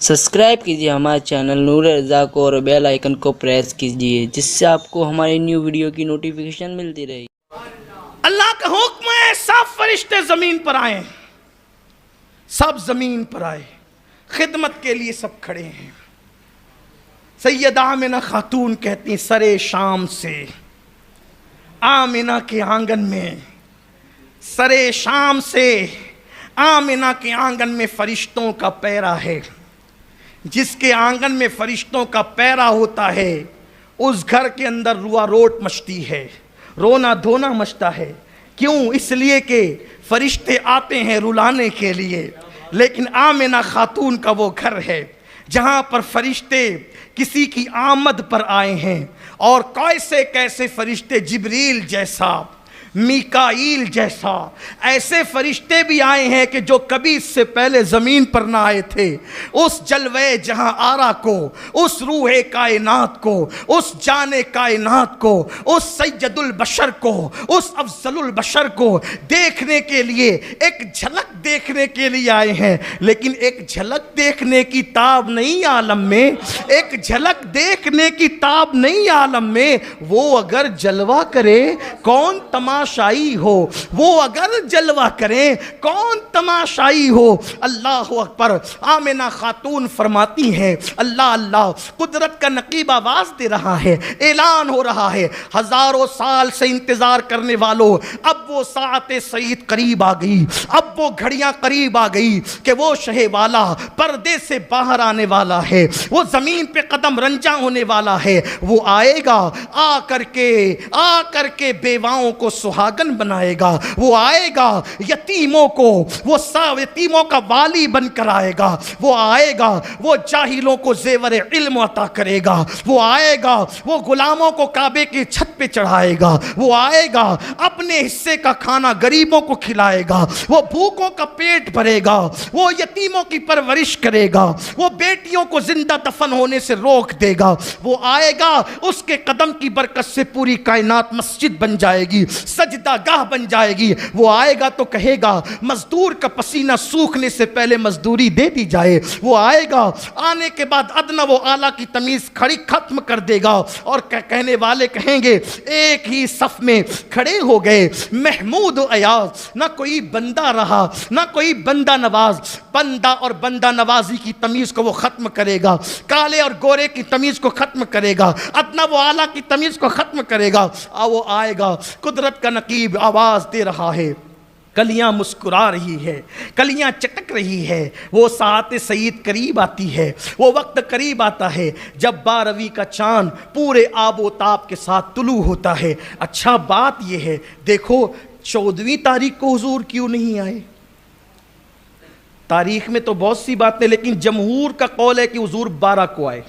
Subscribe کیجیے ہمارے channel نور رضا کو اور بیل آئیکن کو پریس کیجیے جس سے آپ کو ہماری نیو ویڈیو کی نوٹیفیکیشن ملتی رہے. اللہ کا حکم ہے سب فرشتے زمین پر آئیں، سب زمین پر آئے، خدمت کے لیے سب کھڑے ہیں. سیدہ آمنہ خاتون کہتی ہیں سرے شام سے آمنہ کے آنگن میں، سرے شام سے آمنہ کے آنگن میں فرشتوں کا پیرا ہے. جس کے آنگن میں فرشتوں کا پیرا ہوتا ہے اس گھر کے اندر روا روٹ مچتی ہے، رونا دھونا مچتا ہے. کیوں؟ اس لیے کہ فرشتے آتے ہیں رلانے کے لیے. لیکن آمنہ خاتون کا وہ گھر ہے جہاں پر فرشتے کسی کی آمد پر آئے ہیں، اور کیسے کیسے فرشتے، جبریل جیسا، میکائیل جیسا، ایسے فرشتے بھی آئے ہیں کہ جو کبھی اس سے پہلے زمین پر نہ آئے تھے. اس جلوے جہاں آرا کو، اس روح کائنات کو، اس جان کائنات کو، اس سید البشر کو، اس افضل البشر کو دیکھنے کے لیے، ایک جھلک دیکھنے کے لیے آئے ہیں. لیکن ایک جھلک دیکھنے کی تاب نہیں عالم میں، ایک جھلک دیکھنے کی تاب نہیں عالم میں. وہ اگر جلوہ کرے کون تماشائی ہو، وہ اگر جلوہ کریں کون تماشائی ہو. اللہ اکبر. آمنہ خاتون فرماتی ہیں اللہ اللہ، قدرت کا نقیب آواز دے رہا ہے، اعلان ہو رہا ہے، ہزاروں سال سے انتظار کرنے والوں، اب وہ ساعت سعید قریب آ گئی، اب وہ گھڑیاں قریب آ گئی کہ وہ شہ والا پردے سے باہر آنے والا ہے، وہ زمین پہ قدم رنجا ہونے والا ہے. وہ آئے گا، آ کر کے بیواؤں کو سہاگن بنائے گا. وہ آئے گا یتیموں کو، وہ یتیموں کا والی بن کر آئے گا. وہ آئے گا، وہ جاہلوں کو زیور علم عطا کرے گا. وہ آئے گا، وہ غلاموں کو کعبے کی چھت پہ چڑھائے گا. وہ آئے گا، اپنے حصے کا کھانا غریبوں کو کھلائے گا. وہ بھوکوں کا پیٹ بھرے گا، وہ یتیموں کی پرورش کرے گا، وہ بیٹیوں کو زندہ دفن ہونے سے روک دے گا. وہ آئے گا، اس کے قدم کی برکت سے پوری کائنات مسجد بن جائے گی، سجدہ گاہ بن جائے گی. وہ آئے گا تو کہے گا مزدور کا پسینہ سوکھنے سے پہلے مزدوری دے دی جائے. وہ آئے گا، آنے کے بعد ادنیٰ و اعلیٰ کی تمیز کھڑی ختم کر دے گا، اور کہنے والے کہیں گے ایک ہی صف میں کھڑے ہو گئے محمود و ایاز. نہ کوئی بندہ رہا، نہ کوئی بندہ نواز. بندہ اور بندہ نوازی کی تمیز کو وہ ختم کرے گا، کالے اور گورے کی تمیز کو ختم کرے گا، ادنیٰ و اعلیٰ کی تمیز کو ختم کرے گا. وہ آئے گا، قدرت کا نقیب آواز دے رہا ہے، کلیاں مسکرا رہی ہے، کلیاں چٹک رہی ہے. وہ ساعت سعید قریب آتی ہے، وہ وقت قریب آتا ہے جب 12ویں کا چاند پورے آب و تاب کے ساتھ طلوع ہوتا ہے. اچھا بات یہ ہے، دیکھو 14ویں تاریخ کو حضور کیوں نہیں آئے؟ تاریخ میں تو بہت سی باتیں، لیکن جمہور کا قول ہے کہ حضور 12 کو آئے.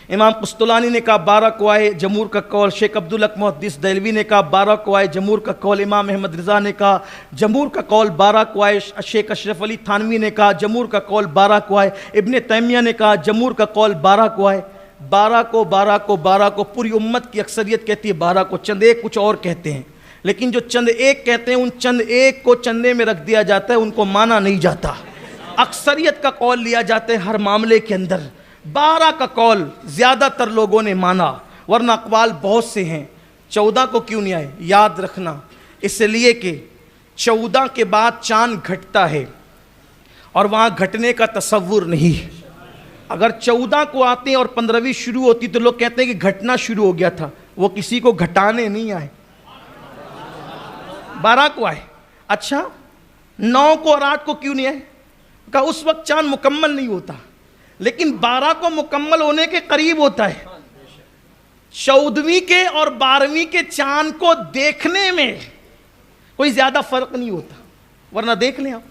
امام قسطلانی نے کہا 12 کو آئے، جمہور کا قول. شیخ عبدالحق محدث دہلوی نے کہا 12 کو آئے، جمہور کا قول. امام احمد رضا نے کہا جمہور کا قول 12 کو آئے. شیخ اشرف علی تھانوی نے کہا جمہور کا قول 12 کو آئے. ابن تیمیہ نے کہا جمہور کا قول 12 کو آئے. 12 کو پوری امت کی اکثریت کہتی ہے 12 کو، چند ایک کچھ اور کہتے ہیں. لیکن جو چند ایک کہتے ہیں ان چند ایک کو چندے میں رکھ دیا جاتا ہے، ان کو مانا نہیں جاتا. اکثریت کا قول لیا جاتا ہے ہر معاملے کے اندر. 12 کا قول زیادہ تر لوگوں نے مانا، ورنہ اقوال بہت سے ہیں. 14 کو کیوں نہیں آئے؟ یاد رکھنا اس لیے کہ 14 کے بعد چاند گھٹتا ہے، اور وہاں گھٹنے کا تصور نہیں ہے. اگر 14 کو آتے ہیں اور 15ویں شروع ہوتی تو لوگ کہتے ہیں کہ گھٹنا شروع ہو گیا تھا. وہ کسی کو گھٹانے نہیں آئے، 12 کو آئے. اچھا 9 کو اور 8 کو کیوں نہیں آئے؟ کہ اس وقت چاند مکمل نہیں ہوتا، لیکن 12 کو مکمل ہونے کے قریب ہوتا ہے. 14ویں کے اور 12ویں کے چاند کو دیکھنے میں کوئی زیادہ فرق نہیں ہوتا. ورنہ دیکھ لیں آپ،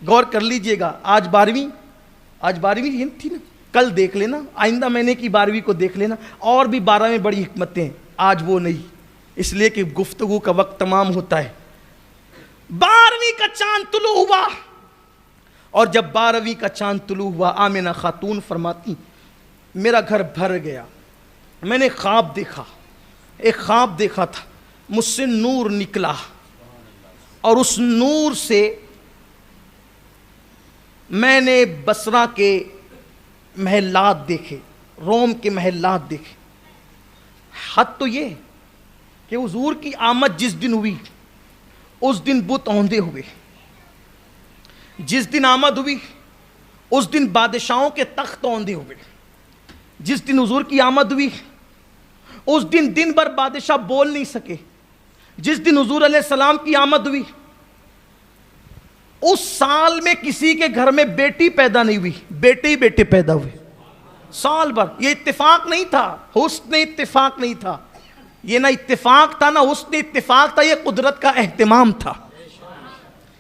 غور کر لیجئے گا. آج 12ویں ہند تھی نا، کل دیکھ لینا، آئندہ مہینے کی 12ویں کو دیکھ لینا. اور بھی 12 میں بڑی حکمتیں ہیں، آج وہ نہیں، اس لیے کہ گفتگو کا وقت تمام ہوتا ہے. 12ویں کا چاند طلوع ہوا، اور جب 12ویں کا چاند طلوع ہوا آمنہ خاتون فرماتی میرا گھر بھر گیا. میں نے خواب دیکھا، ایک خواب دیکھا تھا، مجھ سے نور نکلا، اور اس نور سے میں نے بصرہ کے محلات دیکھے، روم کے محلات دیکھے۔ حد تو یہ کہ حضور کی آمد جس دن ہوئی اس دن بت اوندے ہوئے، جس دن آمد ہوئی اس دن بادشاہوں کے تخت اوندے ہوئے، جس دن حضور کی آمد ہوئی اس دن دن بھر بادشاہ بول نہیں سکے، جس دن حضور علیہ السلام کی آمد ہوئی اس سال میں کسی کے گھر میں بیٹی پیدا نہیں ہوئی، بیٹے ہی بیٹے پیدا ہوئے سال بھر۔ یہ اتفاق نہیں تھا، حسن اتفاق نہیں تھا، یہ نہ اتفاق تھا نہ حسن اتفاق تھا، یہ قدرت کا اہتمام تھا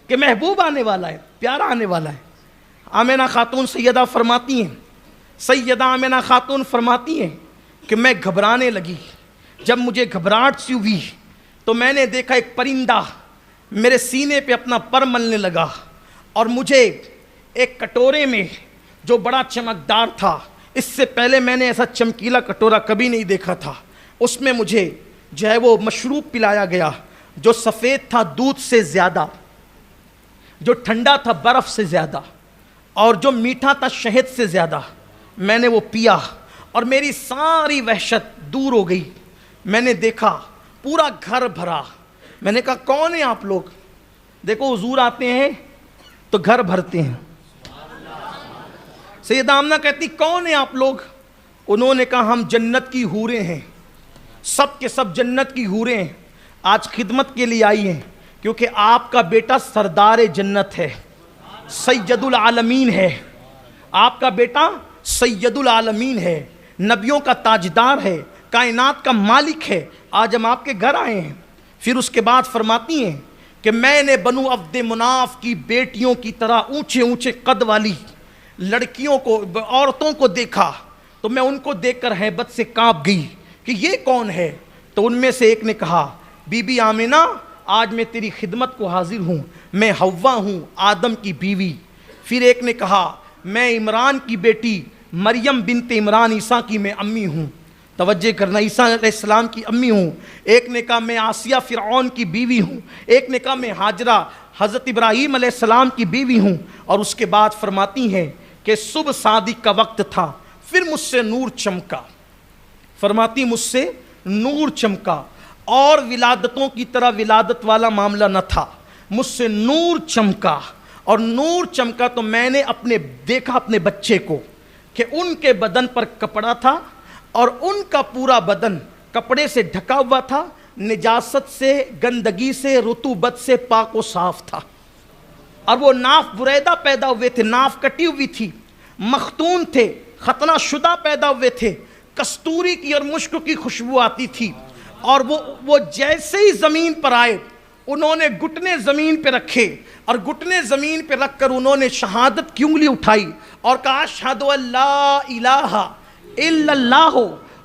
کہ محبوب آنے والا ہے، پیارا آنے والا ہے۔ آمنہ خاتون سیدہ فرماتی ہیں، سیدہ آمنہ خاتون فرماتی ہیں کہ میں گھبرانے لگی، جب مجھے گھبراہٹ سی ہوئی تو میں نے دیکھا ایک پرندہ میرے سینے پہ اپنا پر ملنے لگا، اور مجھے ایک کٹورے میں جو بڑا چمکدار تھا، اس سے پہلے میں نے ایسا چمکیلا کٹورا کبھی نہیں دیکھا تھا، اس میں مجھے جو ہے وہ مشروب پلایا گیا جو سفید تھا دودھ سے زیادہ، جو ٹھنڈا تھا برف سے زیادہ، اور جو میٹھا تھا شہد سے زیادہ۔ میں نے وہ پیا اور میری ساری وحشت دور ہو گئی۔ میں نے دیکھا پورا گھر بھرا، میں نے کہا کون ہیں آپ لوگ؟ دیکھو حضور آتے ہیں تو گھر بھرتے ہیں۔ سیدہ آمنہ کہتی کون ہیں آپ لوگ؟ انہوں نے کہا ہم جنت کی حوریں ہیں، سب کے سب جنت کی حوریں ہیں، آج خدمت کے لیے آئی ہیں کیونکہ آپ کا بیٹا سردار جنت ہے، سید العالمین ہے، آپ کا بیٹا سید العالمین ہے، نبیوں کا تاجدار ہے، کائنات کا مالک ہے، آج ہم آپ کے گھر آئے ہیں۔ پھر اس کے بعد فرماتی ہیں کہ میں نے بنو عبد مناف کی بیٹیوں کی طرح اونچے اونچے قد والی لڑکیوں کو، عورتوں کو دیکھا تو میں ان کو دیکھ کر ہیبت سے کانپ گئی کہ یہ کون ہے؟ تو ان میں سے ایک نے کہا بی بی آمنہ آج میں تیری خدمت کو حاضر ہوں، میں حوا ہوں آدم کی بیوی۔ پھر ایک نے کہا میں عمران کی بیٹی مریم بنت عمران عیسیٰ کی میں امی ہوں، توجہ کرنا، عیسیٰ علیہ السلام کی امی ہوں۔ ایک نے کہا میں آسیہ فرعون کی بیوی ہوں، ایک نے کہا میں ہاجرہ حضرت ابراہیم علیہ السلام کی بیوی ہوں۔ اور اس کے بعد فرماتی ہیں کہ صبح صادق کا وقت تھا، پھر مجھ سے نور چمکا، فرماتی مجھ سے نور چمکا، اور ولادتوں کی طرح ولادت والا معاملہ نہ تھا، مجھ سے نور چمکا، اور نور چمکا تو میں نے دیکھا اپنے بچے کو کہ ان کے بدن پر کپڑا تھا اور ان کا پورا بدن کپڑے سے ڈھکا ہوا تھا، نجاست سے، گندگی سے، رطوبت سے پاک و صاف تھا، اور وہ ناف بریدہ پیدا ہوئے تھے، ناف کٹی ہوئی تھی، مختون تھے، ختنہ شدہ پیدا ہوئے تھے، کستوری کی اور مشک کی خوشبو آتی تھی، اور وہ جیسے ہی زمین پر آئے انہوں نے گھٹنے زمین پہ رکھے، اور گھٹنے زمین پہ رکھ کر انہوں نے شہادت کی انگلی اٹھائی اور کہا اشہد ان لا الہ الا اللہ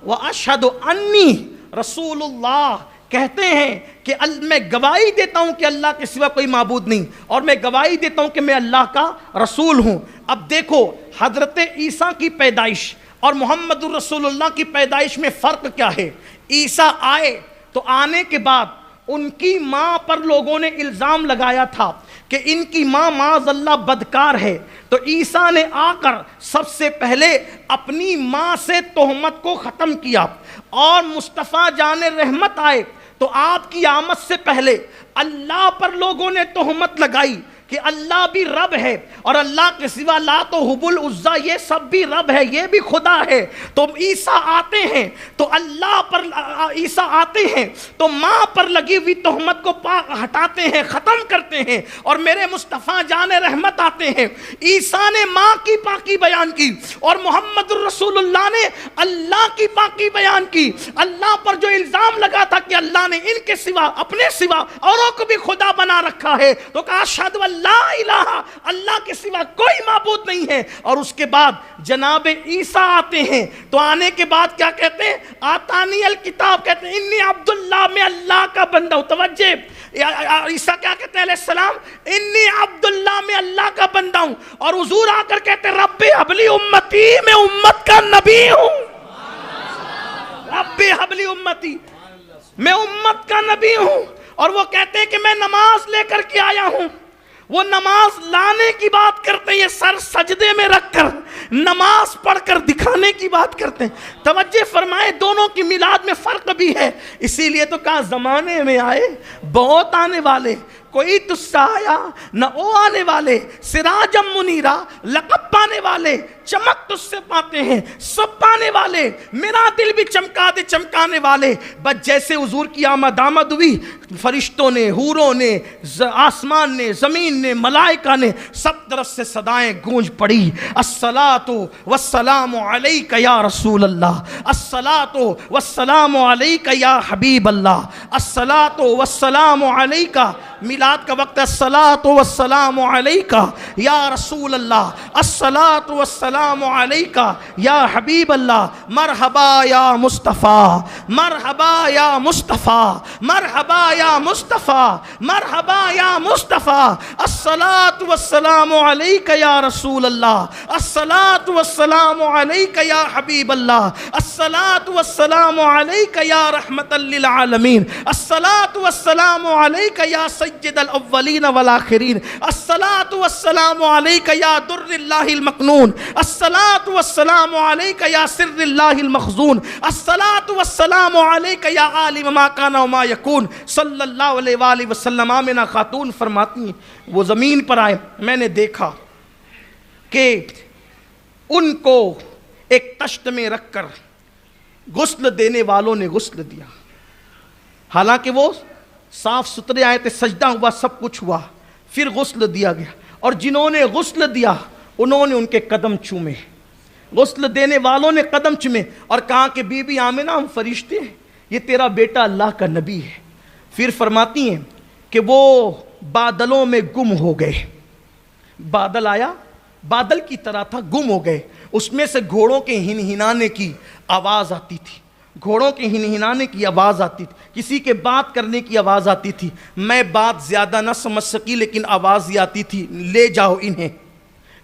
و اشہد انی رسول اللہ، کہتے ہیں کہ میں گواہی دیتا ہوں کہ اللہ کے سوا کوئی معبود نہیں، اور میں گواہی دیتا ہوں کہ میں اللہ کا رسول ہوں۔ اب دیکھو حضرت عیسیٰ کی پیدائش اور محمد الرسول اللہ کی پیدائش میں فرق کیا ہے؟ عیسیٰ آئے تو آنے کے بعد ان کی ماں پر لوگوں نے الزام لگایا تھا کہ ان کی ماں معاذ اللہ بدکار ہے، تو عیسیٰ نے آ کر سب سے پہلے اپنی ماں سے تہمت کو ختم کیا، اور مصطفیٰ جان رحمت آئے تو آپ کی آمد سے پہلے اللہ پر لوگوں نے تہمت لگائی کہ اللہ بھی رب ہے، اور اللہ کے سوا لات و حبل عزا یہ سب بھی رب ہے، یہ بھی خدا ہے۔ تو عیسیٰ آتے ہیں تو اللہ پر، عیسیٰ آتے ہیں تو ماں پر لگی ہوئی تہمت کو ہٹاتے ہیں، ختم کرتے ہیں، اور میرے مصطفیٰ جان رحمت آتے ہیں، عیسیٰ نے ماں کی پاکی بیان کی اور محمد الرسول اللہ نے اللہ کی پاکی بیان کی۔ اللہ پر جو الزام لگا تھا کہ اللہ نے ان کے سوا، اپنے سوا اوروں کو بھی خدا بنا رکھا ہے، تو کہا اشہد ان لا الہ، اللہ کے سوا کوئی معبود نہیں ہے۔ اور اس کے بعد جناب عیسیٰ آتے ہیں تو آنے کے بعد کیا کہتے ہیں؟ آتانی الکتاب، کہتے ہیں انی عبداللہ، میں اللہ کا بندہ ہوں۔ توجہ، عیسیٰ کیا کہتے ہیں علیہ السلام؟ انی عبداللہ، میں اللہ کا بندہ ہوں، اور حضور آ کر کہتے ہیں رب حبلی امتی، میں امت کا نبی ہوں، رب حبلی امتی، میں امت کا نبی ہوں۔ اور وہ کہتے ہیں کہ میں نماز لے کر کے آیا ہوں، وہ نماز لانے کی بات کرتے ہیں، یہ سر سجدے میں رکھ کر نماز پڑھ کر دکھانے کی بات کرتے ہیں۔ توجہ فرمائے، دونوں کی میلاد میں فرق بھی ہے، اسی لیے تو کہا زمانے میں آئے بہت آنے والے، کوئی تجھ سے آیا نہ او آنے والے، سراجم منیرہ لقب پانے والے، چمک تجھ سے پاتے ہیں سب پانے والے، میرا دل بھی چمکا دے چمکانے والے۔ بس جیسے حضور کی آمد ہوئی، فرشتوں نے، حوروں نے، آسمان نے، زمین نے، ملائکہ نے، سب طرف سے صدائیں گونج پڑی، الصلاۃ والسلام علیک یا رسول اللہ، الصلاۃ والسلام علیک یا حبیب اللہ، الصلاۃ والسلام علیک، میلاد کا وقت، الصلاۃ والسلام علیک یا رسول اللہ، الصلاۃ والسلام علیک یا حبیب اللہ، مرحبا یا مصطفیٰ، مرحبا یا مصطفیٰ، مرحبا یا مصطفیٰ، مرحبا یا مصطفیٰ، الصلاۃ والسلام علیک یا رسول اللہ، الصلاۃ والسلام علیک یا حبیب اللہ، الصلاۃ والسلام علیک یا رحمت للعالمین، الصلاۃ والسلام علیک یا سید الاولین والآخرین، الصلاۃ والسلام علیک یا در اللہ المکنون، الصلاۃ والسلام علیک یا سر اللہ المخزون، الصلاۃ والسلام علیک یا عالم ما کان وما یکون، صلی اللہ علیہ وآلہ وسلم۔ آمنہ خاتون فرماتی ہیں وہ زمین پر آئے، میں نے دیکھا کہ ان کو ایک تشت میں رکھ کر غسل دینے والوں نے غسل دیا، حالانکہ وہ صاف ستھرے آئے تھے، سجدہ ہوا، سب کچھ ہوا، پھر غسل دیا گیا، اور جنہوں نے غسل دیا انہوں نے ان کے قدم چومے، غسل دینے والوں نے قدم چومے اور کہا کہ بی بی آمنہ ہم فرشتے ہیں، یہ تیرا بیٹا اللہ کا نبی ہے۔ پھر فرماتی ہیں کہ وہ بادلوں میں گم ہو گئے، بادل آیا، بادل کی طرح تھا، گم ہو گئے، اس میں سے گھوڑوں کے ہنہنانے کی آواز آتی تھی، گھوڑوں کے ہنہنانے کی آواز آتی تھی، کسی کے بات کرنے کی آواز آتی تھی، میں بات زیادہ نہ سمجھ سکی لیکن آواز یہ آتی تھی، لے جاؤ انہیں،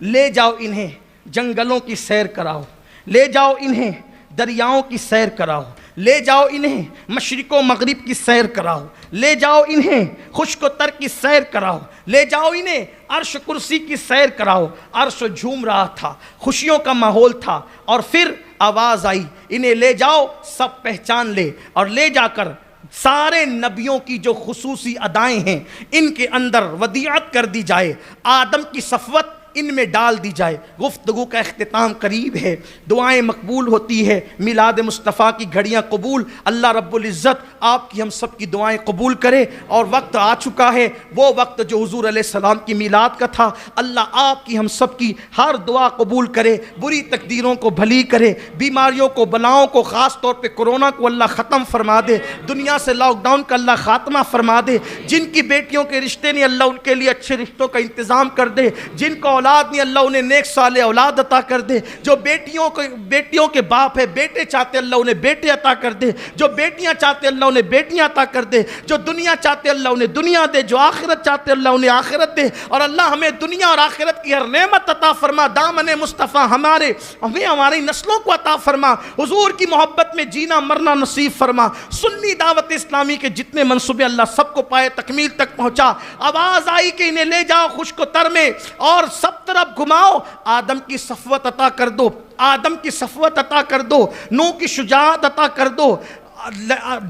لے جاؤ انہیں جنگلوں کی سیر کراؤ، لے جاؤ انہیں دریاؤں کی سیر کراؤ، لے جاؤ انہیں مشرق و مغرب کی سیر کراؤ، لے جاؤ انہیں خشک و تر کی سیر کراؤ، لے جاؤ انہیں عرش کرسی کی سیر کراؤ۔ عرش جھوم رہا تھا، خوشیوں کا ماحول تھا، اور پھر آواز آئی انہیں لے جاؤ، سب پہچان لے، اور لے جا کر سارے نبیوں کی جو خصوصی ادائیں ہیں ان کے اندر ودیعت کر دی جائے، آدم کی صفوت ان میں ڈال دی جائے۔ گفتگو کا اختتام قریب ہے، دعائیں مقبول ہوتی ہے، میلاد مصطفیٰ کی گھڑیاں قبول، اللہ رب العزت آپ کی ہم سب کی دعائیں قبول کرے، اور وقت آ چکا ہے وہ وقت جو حضور علیہ السلام کی میلاد کا تھا، اللہ آپ کی ہم سب کی ہر دعا قبول کرے، بری تقدیروں کو بھلی کرے، بیماریوں کو، بلاؤں کو، خاص طور پہ کورونا کو اللہ ختم فرما دے، دنیا سے لاک ڈاؤن کا اللہ خاتمہ فرما دے، جن کی بیٹیوں کے رشتے نہیں اللہ ان کے لیے اچھے رشتوں کا انتظام کر دے، جن کو اولاد نہیں اللہ انہیں نیک صالح اولاد عطا کر دے، جو بیٹیوں کے باپ ہے، بیٹے چاہتے اللہ انہیں بیٹے عطا کر دے، جو بیٹیاں چاہتے اللہ انہیں بیٹیاں عطا کر دے، جو دنیا چاہتے اللہ انہیں دنیا دے، جو آخرت چاہتے اللہ انہیں آخرت دے، اور اللہ ہمیں دنیا اور آخرت کی ہر نعمت عطا فرما، دامن مصطفیٰ ہمیں ہماری نسلوں کو عطا فرما، حضور کی محبت میں جینا مرنا نصیب فرما، سنی دعوت اسلامی کے جتنے منصوبے اللہ سب کو پائے تکمیل تک پہنچا۔ آواز آئی کہ انہیں لے جاؤ خشک و تر میں اور سب طرف گھماؤ، آدم کی صفوت عطا کر دو، آدم کی صفوت عطا کر دو، نوح کی شجاعت عطا کر دو،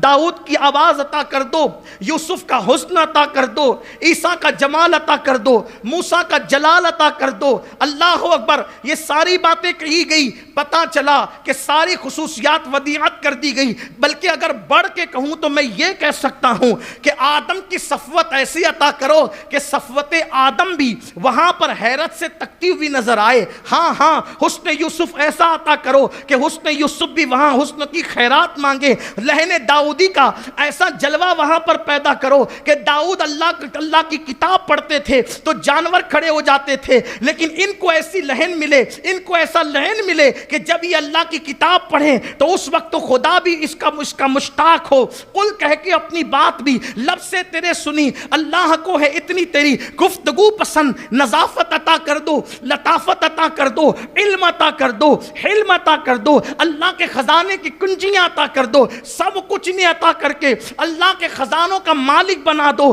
داؤد کی آواز عطا کر دو، یوسف کا حسن عطا کر دو، عیسیٰ کا جمال عطا کر دو، موسیٰ کا جلال عطا کر دو۔ اللہ اکبر، یہ ساری باتیں کہی گئی، پتہ چلا کہ ساری خصوصیات ودیعت کر دی گئی، بلکہ اگر بڑھ کے کہوں تو میں یہ کہہ سکتا ہوں کہ آدم کی صفوت ایسی عطا کرو کہ صفوت آدم بھی وہاں پر حیرت سے تکتی ہوئی نظر آئے۔ ہاں حسن یوسف ایسا عطا کرو کہ حسن یوسف بھی وہاں حسن کی خیرات مانگے، لہن داؤدی کا ایسا جلوہ وہاں پر پیدا کرو کہ داؤد اللہ کی کتاب پڑھتے تھے تو جانور کھڑے ہو جاتے تھے، لیکن ان کو ایسی لہن ملے، ان کو ایسا لہن ملے کہ جب یہ اللہ کی کتاب پڑھیں تو اس وقت تو خدا بھی اس کا مشتاق ہو۔ قل کہہ کے اپنی بات بھی لب سے تیرے سنی، اللہ کو ہے اتنی تیری گفتگو پسند، نظافت عطا کر دو، لطافت عطا کر دو، علم عطا کر دو، حلم عطا کر دو، اللہ کے خزانے کی کنجیاں عطا کر دو، سب کچھ نہیں عطا کر کے اللہ کے خزانوں کا مالک بنا دو۔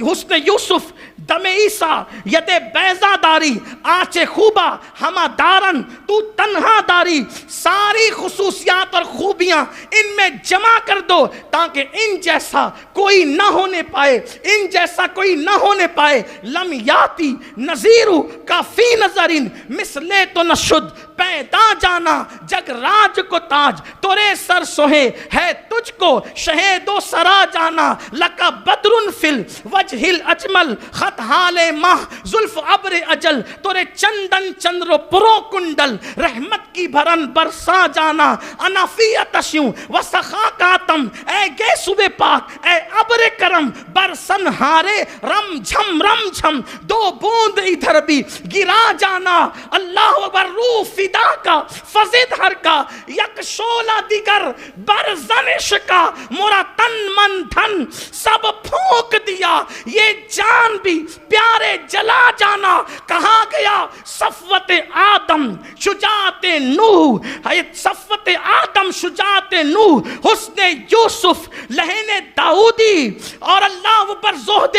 حسن یوسف دم عیسیٰ ید بیضا داری آنچ خوبہ ہما دارن تو تنہا داری. ساری خصوصیات اور خوبیاں ان میں جمع کر دو تاکہ ان جیسا کوئی نہ ہونے پائے, ان جیسا کوئی نہ ہونے پائے. لم یاتی نظیرو کا فی نظرین مثلے تو نشد پیدا جانا جگ راج کو تاج تورے سر سوہے ہے تجھ کو شہید و سرا جانا. لکا بدرن فل وجہل اجمل خط حال ماہ زلف ابر اجل تورے چندن چندر پرو کنڈل رحمت کی بھرن برسا جانا. انافیت اشیوں و سخا کاتم اے گے صبح پاک اے ابر کرم برسن ہارے رم جھم دو بوند ادھر بھی گرا جانا. اللہ اکبر روح فدا کا فزد ہر کا یک شولہ دیگر برزنش کا مورا تن من دھن سب پھونک دیا یہ جان بھی پیارے جلا جانا. کہا گیا صفوت آدم شجاعت نوح, صفوت آدم شجاعت نوح حسن یوسف لہن داؤدی اور اللہ پر زہد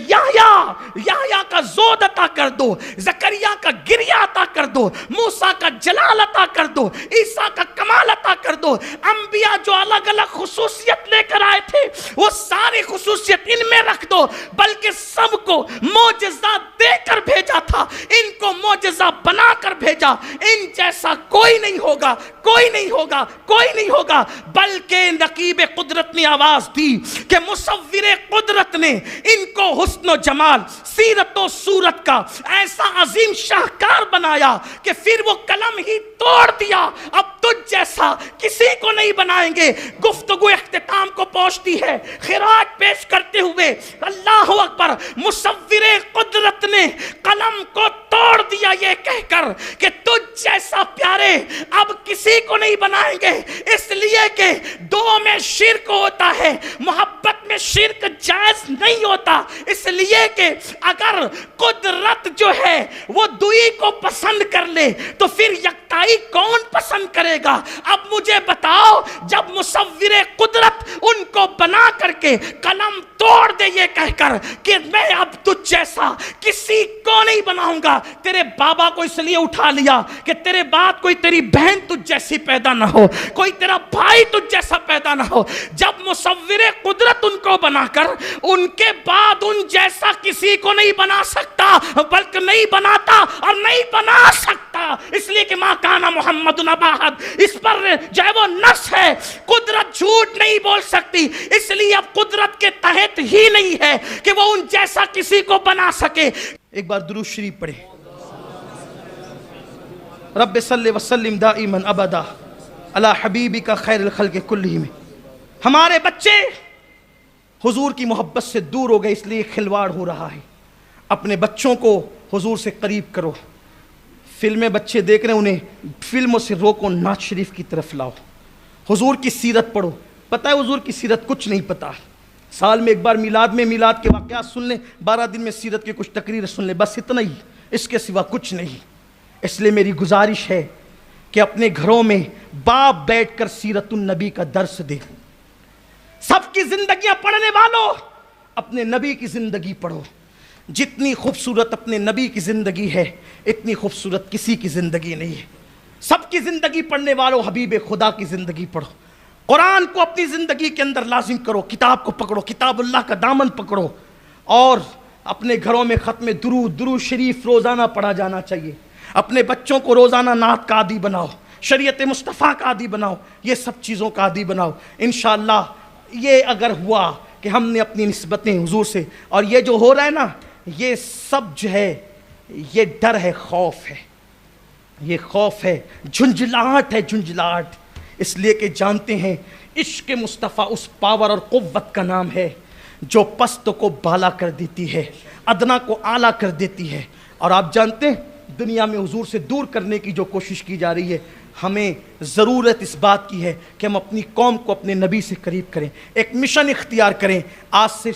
یحییٰ کا زہد عطا کر دو, زکریا کا گریہ عطا کر دو, موسیٰ کا جلال عطا کر دو, عیسیٰ کا کمال عطا کر دو. انبیاء جو الگ الگ خصوصیت لے کر آئے تھے وہ ساری خصوصیت ان میں رکھ دو, بلکہ سب کو معجزہ دے کر بھیجا تھا, ان کو معجزہ بنا کر بھیجا. ان جیسا کوئی نہیں ہوگا, کوئی نہیں ہوگا, کوئی نہیں ہوگا. بلکہ نقیب قدرت نے آواز دی کہ مصور قدرت نے ان کو حسن و جمال سیرت و صورت کا ایسا عظیم شاہکار بنایا کہ پھر وہ قلم ہی توڑ دیا. اب تجھ جیسا کسی کو نہیں بنائیں گے. گفتگو اختتام کو پہنچتی ہے. خراج پیش کرتے ہوئے اللہ اکبر, مصور قدرت نے قلم کو توڑ دیا یہ کہہ کر کہ تجھ جیسا پیارے اب کسی کو نہیں بنائیں گے, اس لیے کہ دو میں شرک ہوتا ہے, محبت میں شرک جائز نہیں ہوتا. اس لیے کہ اگر قدرت جو ہے وہ دوئی کو پسند کر لے تو پھر یکتائی کون پسند کرے گا؟ اب مجھے بتاؤ, جب مصور قدرت ان کو بنا کر کے قلم توڑ دے یہ کہہ کر کہ میں اب تجھ جیسا کسی کو نہیں بناؤں گا, تیرے بابا کو اس لیے اٹھا لیا کہ تیرے بعد کوئی تیری بہن تجھ جیسی پیدا نہ ہو, کوئی تیرا بھائی تجھ جیسا پیدا نہ ہو. جب مصور قدرت ان کو بنا کر ان کے بعد ان جیسا کسی کو نہیں بنا سکتا, بلکہ نہیں بناتا اور نہیں بنا سکتا, اس لیے کہ ماں کانا محمد نبا احد, اس پر جو ہے وہ نص ہے. قدرت جھوٹ نہیں بول سکتی, اس لیے اب قدرت کے تحت ہی نہیں ہے کہ وہ ان جیسا کسی کو بنا سکے. ایک بار درود شریف پڑھیں. رب صلی وسلم دائما ابدا علی حبیبک خیر الخلق کلہم. ہمارے بچے حضور کی محبت سے دور ہو گئے, اس لیے کھلواڑ ہو رہا ہے. اپنے بچوں کو حضور سے قریب کرو. فلمیں بچے دیکھ رہے ہیں, انہیں فلموں سے روکو, نعت شریف کی طرف لاؤ, حضور کی سیرت پڑھو. پتہ ہے حضور کی سیرت کچھ نہیں پتہ, سال میں ایک بار میلاد میں میلاد کے واقعات سن لیں, 12 دن میں سیرت کی کچھ تقریر سن لیں, بس اتنا ہی, اس کے سوا کچھ نہیں. اس لیے میری گزارش ہے کہ اپنے گھروں میں باپ بیٹھ کر سیرت النبی کا درس دے. سب کی زندگیاں پڑھنے والوں اپنے نبی کی زندگی پڑھو. جتنی خوبصورت اپنے نبی کی زندگی ہے اتنی خوبصورت کسی کی زندگی نہیں ہے. سب کی زندگی پڑھنے والوں حبیب خدا کی زندگی پڑھو. قرآن کو اپنی زندگی کے اندر لازم کرو, کتاب کو پکڑو, کتاب اللہ کا دامن پکڑو, اور اپنے گھروں میں ختم درود شریف روزانہ پڑھا جانا چاہیے. اپنے بچوں کو روزانہ نعت کا عادی بناؤ, شریعت مصطفیٰ کا عادی بناؤ, یہ سب چیزوں کا عادی بناؤ. انشاءاللہ یہ اگر ہوا کہ ہم نے اپنی نسبتیں حضور سے, اور یہ جو ہو رہا ہے نا, یہ سب جو ہے یہ ڈر ہے, خوف ہے, یہ خوف ہے, جھنجھلاہٹ ہے, جھنجھلاہٹ. اس لیے کہ جانتے ہیں عشق مصطفیٰ اس پاور اور قوت کا نام ہے جو پست کو بالا کر دیتی ہے, ادنا کو اعلیٰ کر دیتی ہے. اور آپ جانتے ہیں دنیا میں حضور سے دور کرنے کی جو کوشش کی جا رہی ہے, ہمیں ضرورت اس بات کی ہے کہ ہم اپنی قوم کو اپنے نبی سے قریب کریں, ایک مشن اختیار کریں. آج سے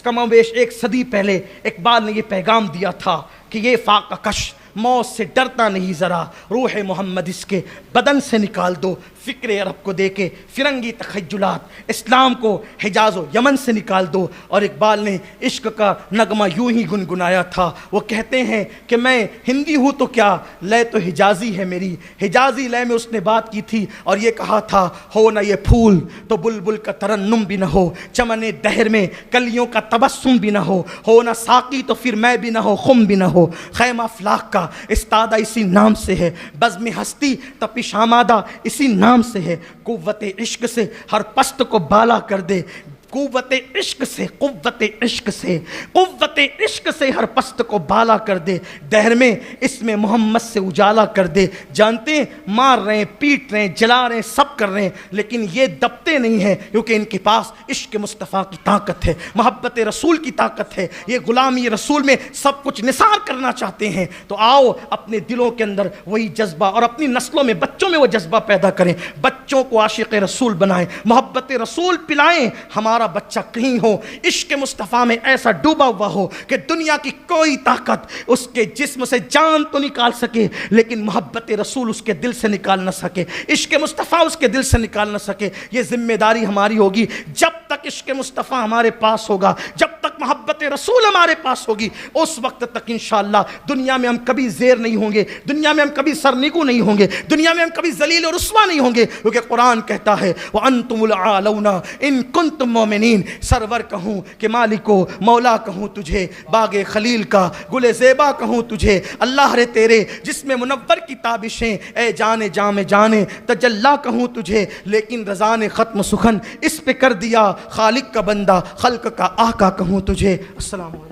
کم و بیش 1 صدی پہلے اقبال نے یہ پیغام دیا تھا کہ یہ فاقہ کش موت سے ڈرتا نہیں ذرا, روح محمد اس کے بدن سے نکال دو, فکر عرب کو دے کے فرنگی تخیلات اسلام کو حجاز و یمن سے نکال دو۔ اور اقبال نے عشق کا نغمہ یوں ہی گنگنایا تھا، وہ کہتے ہیں کہ میں ہندی ہوں تو کیا، لے تو حجازی ہے میری، حجازی لے میں اس نے بات کی تھی اور یہ کہا تھا ہو نہ یہ پھول تو بلبل کا ترنم بھی نہ ہو، چمن دہر میں کلیوں کا تبسم بھی نہ ہو نہ ساقی تو پھر میں بھی نہ ہو، خم بھی نہ ہو، خیمہ افلاک کا استادہ اسی نام سے ہے، بزم ہستی تپش آمادہ اسی نام سے ہے، قوت عشق سے ہر پست کو بالا کر دے، قوت عشق سے، قوت عشق سے، قوت عشق سے ہر پست کو بالا کر دے، دہر میں اس میں محمد سے اجالا کر دے۔ جانتے ہیں مار رہے ہیں، پیٹ رہے ہیں، جلا رہے ہیں، سب کر رہے ہیں، لیکن یہ دبتے نہیں ہیں کیونکہ ان کے پاس عشق مصطفیٰ کی طاقت ہے، محبت رسول کی طاقت ہے، یہ غلامی رسول میں سب کچھ نثار کرنا چاہتے ہیں۔ تو آؤ اپنے دلوں کے اندر وہی جذبہ اور اپنی نسلوں میں، بچوں میں وہ جذبہ پیدا کریں، بچوں کو عاشق رسول بنائیں، محبت رسول پلائیں۔ ہمارا بچہ کہیں ہو عشق مصطفیٰ میں ایسا ڈوبا ہوا ہو کہ دنیا کی کوئی طاقت اس کے جسم سے جان تو نکال سکے لیکن محبت رسول اس کے دل سے نکال نہ سکے، عشق مصطفیٰ اس کے دل سے نکال نہ سکے۔ یہ ذمہ داری ہماری ہوگی، جب تک عشق مصطفیٰ ہمارے پاس ہوگا، جب تک محبت رسول ہمارے پاس ہوگی، اس وقت تک انشاءاللہ دنیا میں ہم کبھی زیر نہیں ہوں گے، دنیا میں ہم کبھی سرنگو نہیں ہوں گے، دنیا میں ہم کبھی ذلیل اور رسوا نہیں ہوں گے، کیونکہ قرآن کہتا ہے وَأَنْتُمُ الْأَعْلَوْنَ إِن كُنتُم مُؤْمِنِينَ۔ سرور کہوں کہ مالکو، مولا کہوں تجھے، باغ خلیل کا گل زیبا کہوں تجھے، اللہ رے تیرے جس میں منور کی تابشیں، اے جانے جام جانے تجلا کہوں تجھے، لیکن رضا نے ختم سخن اس پہ کر دیا، خالق کا بندہ خلق کا آقا کہوں تجھے۔ السلام علیکم۔